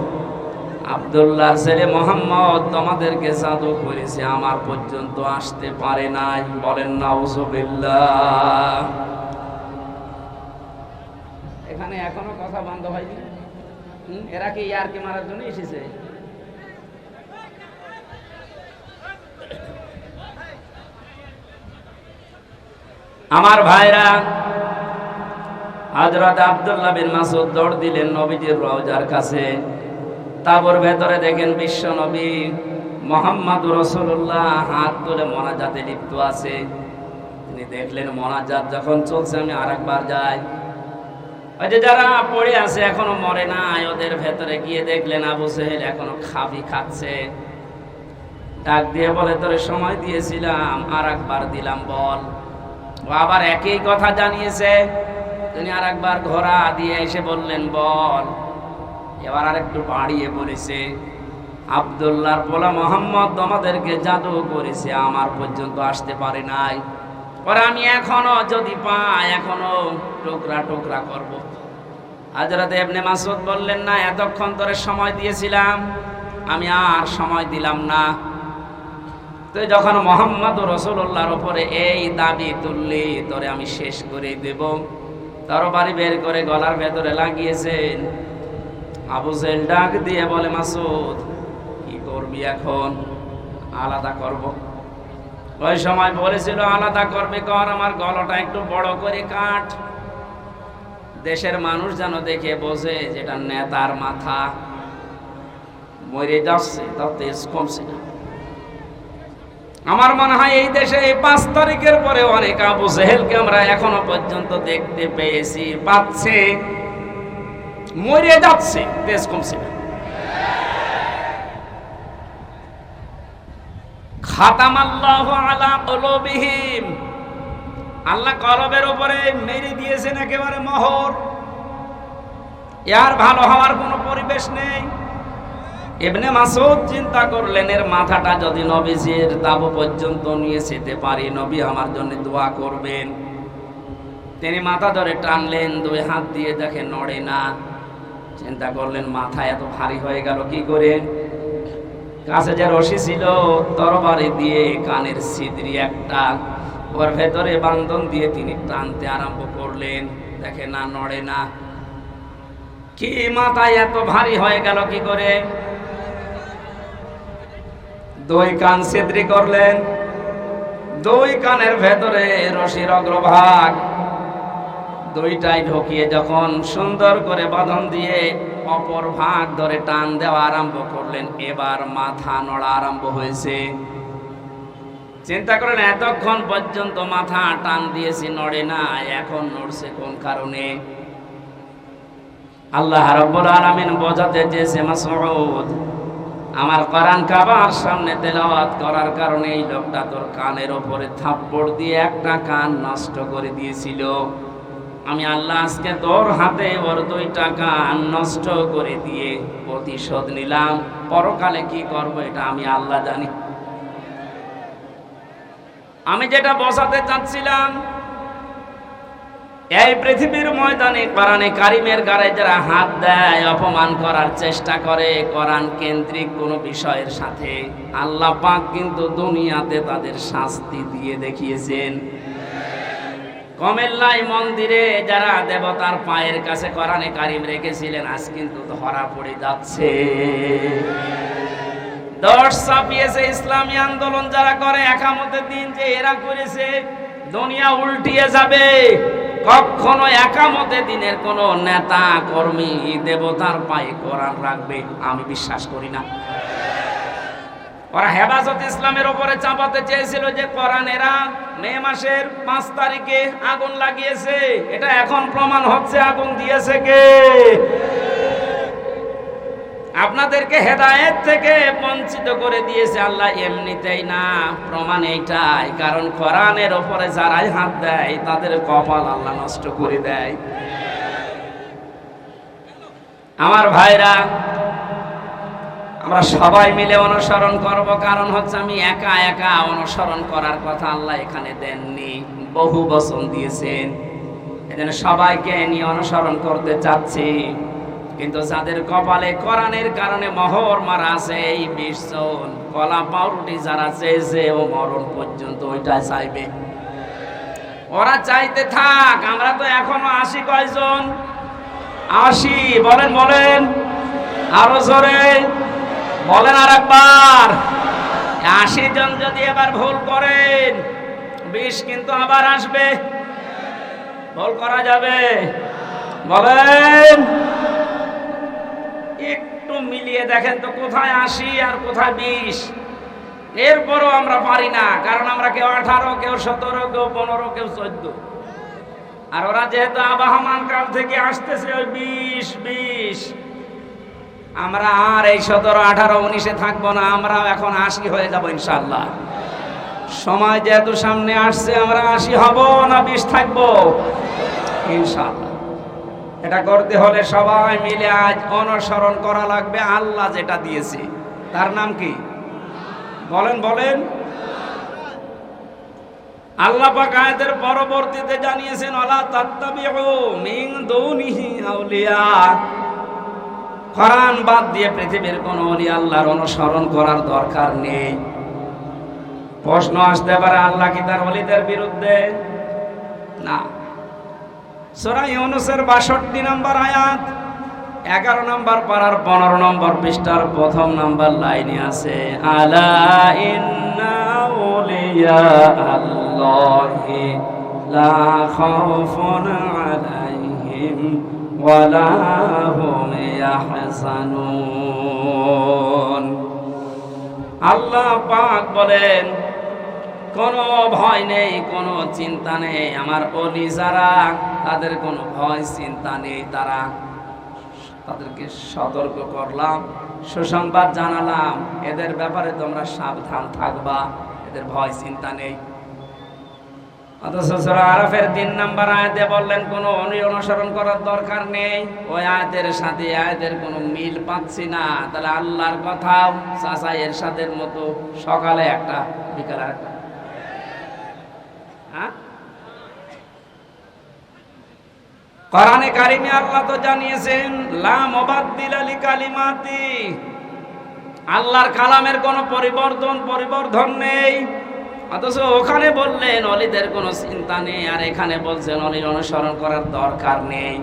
আব্দুল্লাহর ছেলে মুহাম্মদ তোমাদেরকে জাদু করেছে, আমার পর্যন্ত আসতে পারে নাই। বলেন নাউজুবিল্লাহ। এখানে এখনো কথা বন্ধ হয়নি। এরা কি ইয়ারকি মারার জন্য এসেছে? আমার ভাইরা, হযরত আব্দুল্লাহ বিন মাসউদ দৌড় দিলেন নবীজির রওজার কাছে। তাবর ভেতরে দেখেন বিশ্ব নবী মুহাম্মদুর রাসূলুল্লাহ হাত তুলে মোনাজাতে লিপ্ত আছে। তিনি দেখলেন মোনাজাত যখন চলছে, আমি আরেকবার যাই। ওই যে যারা পড়ে আছে এখনো মরে নাই, ওদের ভেতরে গিয়ে দেখলেন আবু জেহেল এখনো খাবি খাচ্ছে। ডাক দিয়ে বলে, তোরে সময় দিয়েছিলাম, আরেকবার দিলাম, বল। ও আবার একই কথা জানিয়েছে। তিনি আরেকবার ঘোড়া দিয়ে এসে বললেন, বল। এবার আরেকটু বাড়িয়ে বলেছে, আব্দুল্লাহর পোলা মুহাম্মদ তোমাদেরকে জাদু করেছে, আমার পর্যন্ত আসতে পারে নাই। পরে আমি এখনো যদি পাই, এখনো টুকরা টুকরা করব। হযরত ইবনে মাসউদ বললেন, না, এতক্ষণ তোরে সময় দিয়েছিলাম, আমি আর সময় দিলাম না। তুই যখন মুহাম্মদুর রাসূলুল্লাহর উপরে এই দাবি তুললি, তোরে আমি শেষ করে দেব। তরবারি বের করে গলার ভেতরে লাগিয়েছেন। আবু জেহেল ডাক দিয়ে বলে, মাসউদ, কি করবি এখন? আলাদা করব। ওই সময় বলেছিল, আলাদা করবে কর, আমার গলাটা একটু বড় করে কাট, দেশের মানুষ যেন দেখে বোঝে যেটা নেতার মাথা। মরে যাচ্ছে, তাও তেজ কমছে না। আমার মনে হয় এই দেশে এই 5 তারিখের পরে অনেক আবু জেহেলকে আমরা এখনো পর্যন্ত দেখতে পেয়েছি, পাচ্ছে, মরে যাচ্ছে, তেজ কমছে না। খাতামাল্লাহু আলা কুলুবিহিম, আল্লাহ কলবের উপরে মেরে দিয়েছেন একেবারে মোহর। এর ভালো হওয়ার কোনো পরিবেশ নেই। ইবনে মাসউদ চিন্তা করলেন, এর মাথাটা যদি নবীজির তাবু পর্যন্ত নিয়ে যেতে পারি, নবী আমার জন্য দোয়া করবেন। তিনি মাথা ধরে টানলেন, 2 হাত দিয়ে দেখে নড়ে না। চিন্তা করলেন, মাথা এত ভারী হয়ে গেল কি করে? কাছে যে রশি ছিল, তরবারি দিয়ে কানের ছিদ্রি একটা, ওর ভেতরে বান্ধন দিয়ে তিনি টানতে আরম্ভ করলেন। দেখে না, নড়ে না। কি মাথায় এত ভারী হয়ে গেল কি করে? 2 কান ছিদ্রি করলেন, 2 কানের ভেতরে রশির অগ্রভাগ 2টাই ঢুকিয়ে যখন সুন্দর করে বাঁধন দিয়ে অপর ভাগ ধরে টান দেওয়া আরম্ভ করলেন, এবার মাথা নড়া আরম্ভ হয়েছে। চিন্তা করেন, এতক্ষণ পর্যন্ত মাথা টান দিয়েছি, নড়ে না, এখন নড়ছে কোন কারণে? আল্লাহ রাব্বুল আলামিন বোঝাতে চেয়েছে, মাসউদ, আমার কোরআন কাবার সামনে তেলাওয়াত করার কারণে এই লোকটা তোর কানের উপরে থাপ্পড় দিয়ে একটা কান নষ্ট করে দিয়েছিল। আমি আল্লাহ আজকে তোর হাতে ওর 2টা কান নষ্ট করে দিয়ে প্রতিশোধ নিলাম। পরকালে কি করব এটা আমি আল্লাহ জানি। আমি যেটা বোঝাতে চাচ্ছিলাম, এই পৃথিবীর ময়দানে কোরআনে কারিমের গায়ে যারা হাত দেয়, অপমান করার চেষ্টা করে কোরআন কেন্দ্রিক কোনো বিষয়ের সাথে, আল্লাহ পাক কিন্তু দুনিয়াতে তাদের শাস্তি দিয়ে দেখিয়েছেন। কমেল্লাই মন্দিরে যারা দেবতার পায়ের কাছে কোরআনে কারিম রেখেছিলেন, আজ কিন্তু ধরা পড়ে যাচ্ছে। দশ ছাপিয়েছে ইসলামী আন্দোলন যারা করে, একামতের দিন যে এরা করেছে, দুনিয়া উল্টিয়ে যাবে। কখনো একামতের দিনের কোন নেতা কর্মী দেবতার পায়ে কোরআন রাখবে আমি বিশ্বাস করি না। ওরা হেফাজত ইসলামের উপরে চাপাতে চেয়েছিল যে কোরআন এরা মে মাসের 5 তারিখে আগুন লাগিয়েছে, এটা এখন প্রমাণ হচ্ছে আগুন দিয়েছে কে? আপনাদেরকে হেদায়েত থেকে বঞ্চিত করে দিয়েছে আল্লাহ এমনিতেই না, প্রমাণ এইটাই। কারণ কোরআনের উপরে যারাই হাত দেয় তাদের কপাল আল্লাহ নষ্ট করে দেয়। আমার ভাইরা, আমরা সবাই মিলে অনুসরণ করব, কারণ হচ্ছে আমি একা একা অনুসরণ করার কথা আল্লাহ এখানে দেননি, বহু বচন দিয়েছেন। এজন্য সবাইকে নিয়ে অনুসরণ করতে চাচ্ছি। কিন্তু যাদের কপালে কোরআনের কারণে মোহর মারা আছে, এই 20 জন কলা পাউরুটি যারা চেয়েছে ও মরণ পর্যন্ত ওইটা চাইবে। ওরা চাইতে থাক, আমরা তো এখনো 80 কয়জন? 80 বলেন, বলেন আরো জোরে বলেন আর একবার। 80 জন যদি এবার ভুল করেন, 20 কিন্তু আবার আসবে। ভুল করা যাবে? বলেন, একটু মিলিয়ে দেখেন তো কোথায় 80 আর কোথায় 20। এরপরও আমরা পারি না, কারণ আমরা কেউ 18, কেউ 17, কেউ 15, কেউ 14। আর ওরা যেহেতু আবাহমান কাল থেকে আসতেছে ওই 20। আমরা আর এই 17, 18, 19-এ থাকবো না, আমরা এখন 80 হয়ে যাবো ইনশাআল্লাহ। সময় যেহেতু সামনে আসছে, আমরা 80 হব না 20 থাকবো ইনশাআল্লাহ। এটা করতে হলে সবাই মিলে আজ অনুসরণ করা লাগবে আল্লাহ যেটা দিয়েছে। তার নাম কি? বলেন, বলেন। আল্লাহ পাক আয়াতের পরবর্তীতে জানিয়েছেন, ওয়ালা তাত্তাবিউ মিন দুনিহি আউলিয়া। কোরআন বাদ দিয়ে পৃথিবীর কোন ওলি আল্লাহর অনুসরণ করার দরকার নেই। প্রশ্ন আসতে পারে, আল্লাহ কি তার ওলিদের বিরুদ্ধে? না। সূরা ইউনূসের 62 নম্বর আয়াত, 11 নম্বর পারার 15 নম্বর পৃষ্ঠার 1ম নম্বর লাইনে আছে, আলা ইন্না আউলিয়া আল্লাহি লা খাউফুন আলাইহিম ওয়ালা হুম ইয়াহজানুন। আল্লাহ পাক বলেন, কোনো ভয় নেই, কোনো চিন্তা নেই। আমার ওলি যারা, তাদের কোনো ভয় চিন্তা নেই। তাদেরকে সতর্ক করলাম, সুসংবাদ জানালাম, এদের ব্যাপারে তোমরা সাবধান থাকবা, এদের ভয় চিন্তা নেই। অথচ সূরা আরাফের 3 নম্বর আয়াতে বললেন কোনো অনুসরণ করার দরকার নেই। ওই আয়াতের সাথে আয়াতের কোনো মিল পাচ্ছি না। তাহলে আল্লাহর কথাও চাচা এরশাদের মতো সকালে একটা বিকালে একটা। কোরআনে কারিমে আল্লাহ তো জানিয়েছেন, লা মুবাদদিলা লিকালিমাতি, আল্লাহর কালামের কোনো পরিবর্ধন নেই। অথচ ওখানে বললেন ওলিদের কোনো চিন্তা নেই, আর এখানে বলছেন ওলির অনুসরণ করার দরকার নেই।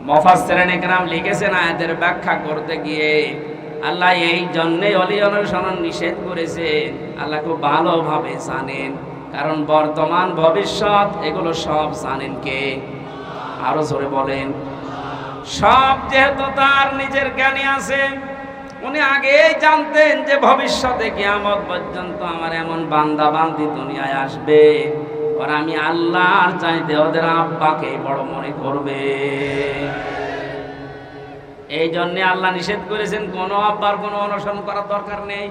মুফাসসিরিন ইকরাম লিখেছেন আয়াতের ব্যাখ্যা করতে গিয়ে আল্লাহ এই জন্যই ওলি অনুসরণ নিষেধ করেছেন। আল্লাহ খুব ভালোভাবে জানেন, কারণ বর্তমান ভবিষ্যৎ এগুলো সব জানেন কে? আরো জোরে বলেন। সব যেহেতু তার নিজের জ্ঞানে আছে, উনি আগেই জানতেন যে ভবিষ্যতে কিয়ামত পর্যন্ত আমার এমন বান্দা বান্দি দুনিয়ায় আসবে, আর আমি আল্লাহর চাইতে ওদের আব্বাকে বড় মনে করবে। এই জন্য আল্লাহ নিষেধ করেছেন কোনো আব্বার কোনো অনুসরণ করার দরকার নেই।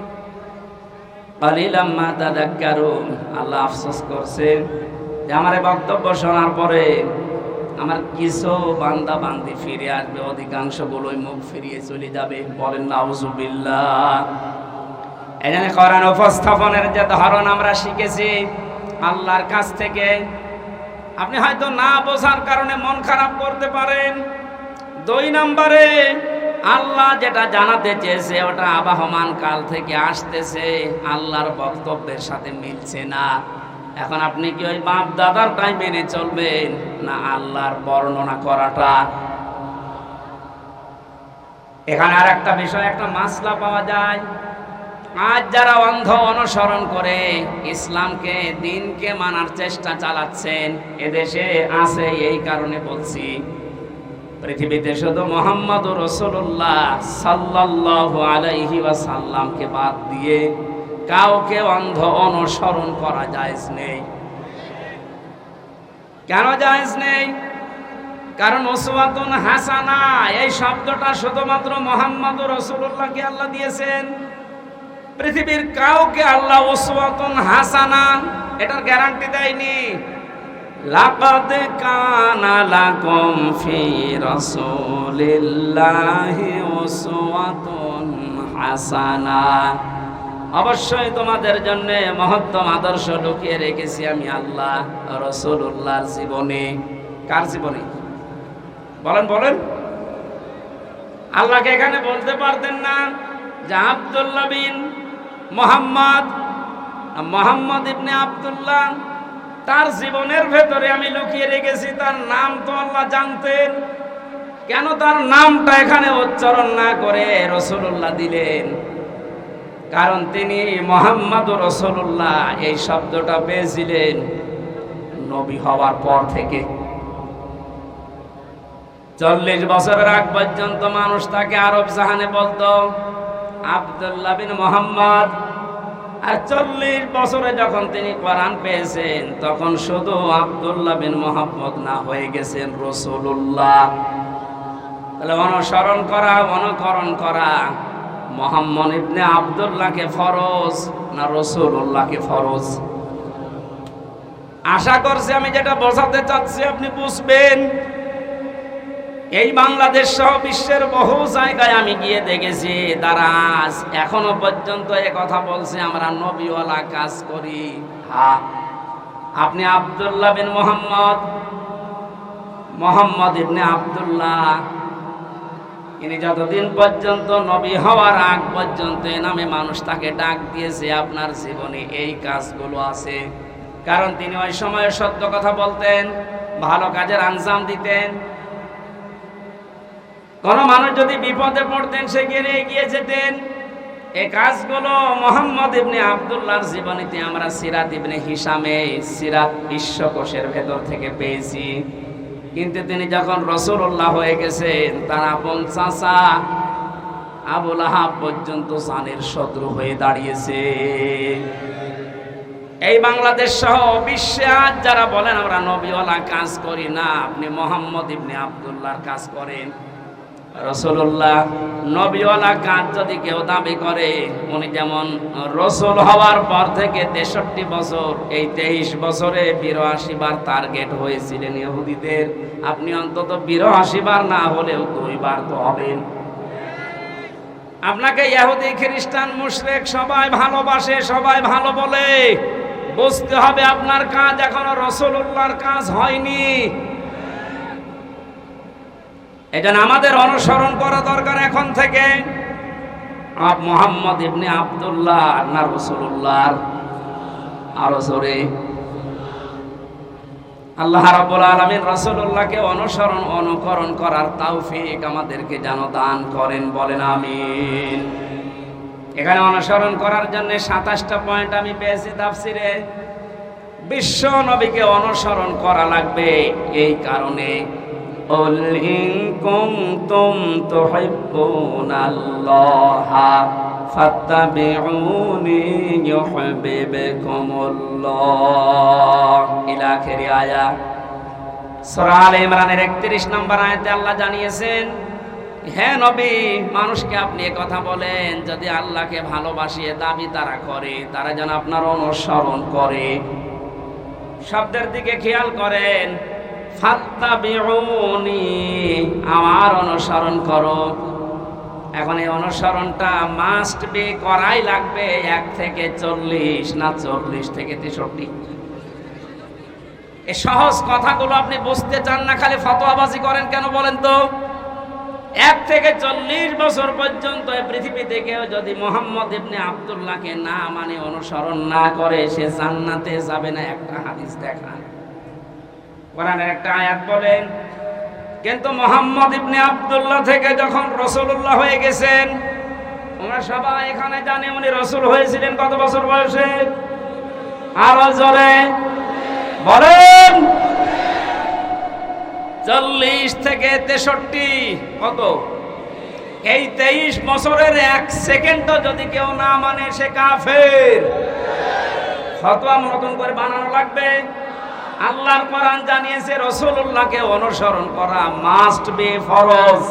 কালিলাম মা তাযাক্কারুন। আল্লাহ আফসোস করছেন যে আমার এই বক্তব্য শোনার পরে আমার কিছু বান্দা বান্দি ফিরে আসবে, অধিকাংশ গুলোই মুখ ফিরিয়ে চলে যাবে। বলেন নাউজুবিল্লাহ। এই জন্য কোরআন উপস্থাপনের যে ধরন আমরা শিখেছি আল্লাহর কাছ থেকে, আপনি হয়তো না বোঝার কারণে মন খারাপ করতে পারেন। 2 নম্বরে আল্লাহ যেটা জানাতে চেয়েছে ওটা আবাহমান কাল থেকে আসতেছে, আল্লাহর বক্তব্যের সাথে মিলছে না। এখন আপনি কি ওই বাপ দাদারটাই মেনে চলবেন না আল্লাহর বর্ণনা করাটা? এখানে আর একটা বিষয়, একটা মাসলা পাওয়া যায়। আজ যারা অন্ধ অনুসরণ করে ইসলামকে, দিনকে মানার চেষ্টা চালাচ্ছেন, এদেশে আছে। এই কারণে বলছি, পৃথিবীতে শুধু মুহাম্মদুর রাসূলুল্লাহ সাল্লাল্লাহু আলাইহি ওয়াসাল্লামকে বাদ দিয়ে কাউকে অন্ধ অনুসরণ করা জায়েজ নেই। কেন জায়েজ নেই? কারণ উসওয়াতুন হাসানা এই শব্দটা শুধুমাত্র মুহাম্মদুর রাসূলুল্লাহকে আল্লাহ দিয়েছেন। পৃথিবীর কাউকে আল্লাহ উসওয়াতুন হাসানা এটার গ্যারান্টি দেয়নি। লাকাদ কানা লাকুম ফি রাসূলিল্লাহি উসওয়াতুন হাসানা। অবশ্যই তোমাদের জন্য মহত্তম আদর্শ লুকিয়ে রেখেছি আমি আল্লাহ রাসূলুল্লাহর জীবনে। কার জীবনে? বলেন বলেন। আল্লাহকে এখানে বলতে পারতেন না যে আব্দুল্লাহ বিন মোহাম্মদ ইবনে আব্দুল্লাহ, তার জীবনের ভেতরে আমি লুকিয়ে রেখেছি। তার নাম তো আল্লাহ জানতেন, কেন তার নামটা এখানে উচ্চারণ না করে রাসূলুল্লাহ দিলেন? কারণ তিনি মুহাম্মদুর রাসূলুল্লাহ এই শব্দটা পেয়েছিলেন নবী হওয়ার পর থেকে। 40 বছরের আগ পর্যন্ত মানুষ তাকে আরব জাহানে বলতো আব্দুল্লাহ বিন মুহাম্মদ। আর 40 বছরে যখন তিনি কোরআন পেয়েছেন তখন শুধু আব্দুল্লাহ বিন মুহাম্মদ না, হয়ে গেছেন রাসূলুল্লাহ। তাহলে অনুসরণ করা, অনুকরণ করা মুহাম্মদ ইবনে আব্দুল্লাহকে ফরজ না রাসূলুল্লাহকে ফরজ? আশা করছি আমি যেটা বোঝাতে চাচ্ছি আপনি বুঝবেন। এই বাংলাদেশ সহ বিশ্বের বহু জায়গায় আমি গিয়ে দেখেছি তারা আজ এখনো পর্যন্ত এ কথা বলছে আমরা নবীওয়ালা কাজ করি। হ্যাঁ, আপনি আব্দুল্লাহ বিন মোহাম্মদ ইবনে আব্দুল্লাহ, ইনি যতদিন পর্যন্ত নবী হওয়ার আগ পর্যন্ত এ নামে মানুষ তাকে ডাক দিয়েছে, আপনার জীবনে এই কাজগুলো আছে। কারণ তিনি ওই সময় সত্য কথা বলতেন, ভালো কাজের আঞ্জাম দিতেন। কোন মানুষ যদি বিপদে পড়তেন সে গিয়ে এগিয়ে যেতেন। এই কাজগুলো মুহাম্মদ ইবনে আব্দুল্লাহর জীবনীতে আমরা সিরাত ইবনে হিশামে সিরাত বিশ্বকোষের ভেতর থেকে পেয়েছি। কিন্তু তিনি যখন রাসূলুল্লাহ হয়ে গেছেন তার আপন চাচা আবু লাহাব পর্যন্ত জানের শত্রু হয়ে দাঁড়িয়েছে। এই বাংলাদেশ সহ বিশ্বে আজ যারা বলেন আমরা নবীওয়ালা কাজ করি না, আপনি মুহাম্মদ ইবনে আব্দুল্লাহর কাজ করেন। রাসূলুল্লাহ নবীওয়ালা কাজ যদি কেউ দাবি করে, উনি যেমন রাসূল হওয়ার পর থেকে 63 বছর, এই 23 বছরে 82 বার টার্গেট হয়েছিলেন ইহুদিদের, আপনি অন্তত 82 বার না হলেও 2 বার তো হবেন। আপনাকে ইহুদি খ্রিস্টান মুশরিক সবাই ভালোবাসে, সবাই ভালো বলে, বুঝতে হবে আপনার কাজ এখনো রাসূলুল্লাহর কাজ হয়নি। এটা আমাদের অনুসরণ করা দরকার এখন থেকে। মুহাম্মদ ইবনে আব্দুল্লাহ না রাসূলুল্লাহ? আরো জোরে। আল্লাহ রাব্বুল আলামিন রাসূলুল্লাহকে অনুকরণ করার তৌফিক আমাদেরকে যেন দান করেন, বলেন আমিন। এখানে অনুসরণ করার জন্য 27টা পয়েন্ট আমি পেয়েছি তাফসিরে। বিশ্ব নবীকে অনুসরণ করা লাগবে এই কারণে, কুল ইন কুনতুম তুহিব্বুনাল্লাহা ফাত্তাবিউনি ইউহিব্বুকুমুল্লাহ ইলা আখির আয়াত। সূরা আলে ইমরানের 31 নম্বর আয়াতে আল্লাহ জানিয়েছেন, হে নবী, মানুষকে আপনি কথা বলেন যদি আল্লাহকে ভালোবাসিয়ে দাবি তারা করে, তারা যেন আপনার অনুসরণ করে। শব্দের দিকে খেয়াল করেন, ফাত্তাবিউনি, আমার অনুসরণ করো। এখন এই অনুসরণটা মাস্ট বি, করাই লাগবে 1 থেকে 40 না 40 থেকে 63। এই সহজ কথাগুলো আপনি বুঝতে চান না, খালি ফতোয়াবাজি করেন কেন বলেন তো? 1 থেকে 40 বছর পর্যন্ত এই পৃথিবীতে কেউ যদি মুহাম্মদ ইবনে আব্দুল্লাহকে না মানে অনুসরণ না করে, সে জান্নাতে যাবে না। একটা হাদিস দেখান, কোরআনের একটা আয়াত বলেন। কিন্তু মুহাম্মদ ইবনে আব্দুল্লাহ থেকে যখন রাসূলুল্লাহ হয়ে গেছেন, আমরা সবাই এখানে জানি উনি রাসূল হয়েছিলেন কত বছর বয়সে? আরো জোরে বলেন। 40 থেকে 63, কত? এই 23 বছরের 1 সেকেন্ডও যদি কেউ না মানে সে কাফের। ফতোয়া নতুন করে বানানো লাগবে। আল্লাহর কোরআন জানিয়েছে রাসূলুল্লাহকে অনুসরণ করা মাস্ট বি, ফরজ।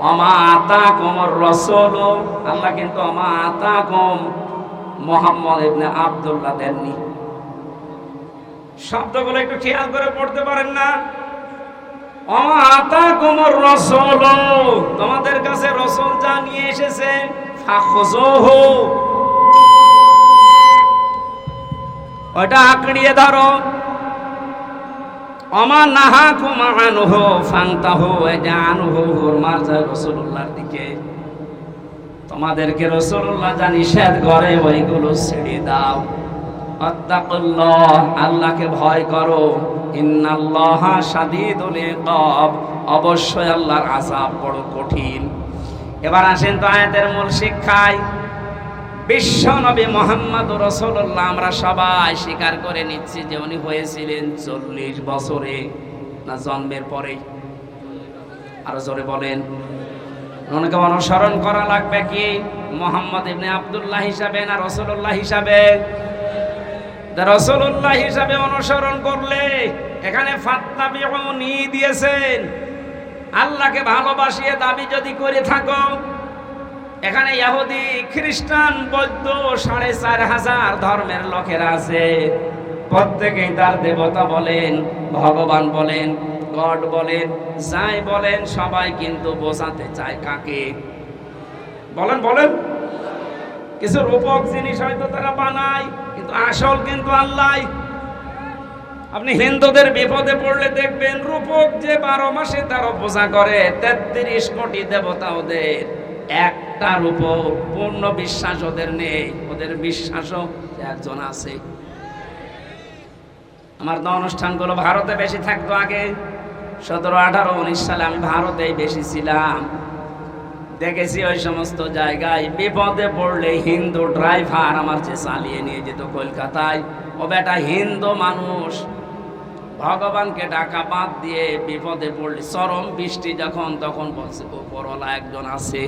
ওমা আতাকুমুর রাসূল, আল্লাহ কিন্তু ওমা আতাকুম মুহাম্মদ ইবনে আব্দুল্লাহ দেননি। শব্দগুলো একটু খেয়াল করে পড়তে পারেন না? ওমা আতাকুমুর রাসূল, তোমাদের কাছে রাসূল যা নিয়ে এসেছে, ফাখুযুহু, ওটা আঁকড়িয়ে ধরো। ওমা নাহাকুম আনহু ফান্তাহু, এটা আনহু মারজা রাসূলুল্লাহর দিকে। তোমাদেরকে রাসূলুল্লাহ যা নিষেধ করে ওইগুলো ছেড়ে দাও। আত্তাকুল্লাহ, আল্লাহকে ভয় করো। ইন্নাল্লাহা শাদীদুল ইকাব, অবশ্যই আল্লাহর আযাব বড় কঠিন। এবার আসেন তো আয়াতের মূল শিক্ষায়। বিশ্ব নবী মুহাম্মদুর রাসূলুল্লাহ আমরা সবাই স্বীকার করে নিচ্ছি যে উনি হয়েছিলেন 40 বছরে, না জন্মের পরেই? আরো জোরে বলেন। ওনাকে অনুসরণ করা লাগবে কি মুহাম্মদ ইবনে আব্দুল্লাহ হিসাবে না রাসূলুল্লাহ হিসাবে? রাসূলুল্লাহ হিসাবে অনুসরণ করলে এখানে ফাত্তাবিউনি দিয়েছেন। আল্লাহকে ভালোবাসিয়ে দাবি যদি করে থাকো, এখানে ইহুদি, খ্রিস্টান, বৌদ্ধ 4500 ধর্মের লোকেরা আছে। প্রত্যেকেই তার দেবতা বলেন, ভগবান বলেন, গড বলেন, যাই বলেন, সবাই কিন্তু বোঝাতে চায় কাকে? বলেন বলেন। কিছু রূপক জিনিস হয়তো তারা বানায়, কিন্তু আসল কিন্তু আল্লাহ। আপনি হিন্দুদের বিপদে পড়লে দেখবেন রূপক যে 12 মাসে 13 পূজা করে, 33 কোটি দেবতা ওদের, একটা রূপক পূর্ণ বিশ্বাস ওদের নেই। ওদের বিশ্বাসও একজন আছে। আমার তো অনুষ্ঠানগুলো ভারতে বেশি থাকতো আগে। 17, 18, 19 সালে আমি ভারতেই বেশি ছিলাম। দেখেছি ওই সমস্ত জায়গায় বিপদে পড়লে হিন্দু ড্রাইভার আমার যে চালিয়ে নিয়ে যেত কলকাতায়, ও বেটা হিন্দু মানুষ, ভগবানকে ডাকা বাদ দিয়ে বিপদে পড়লে, চরম বৃষ্টি যখন, তখন বলছে ওপরওয়ালা একজন আছে।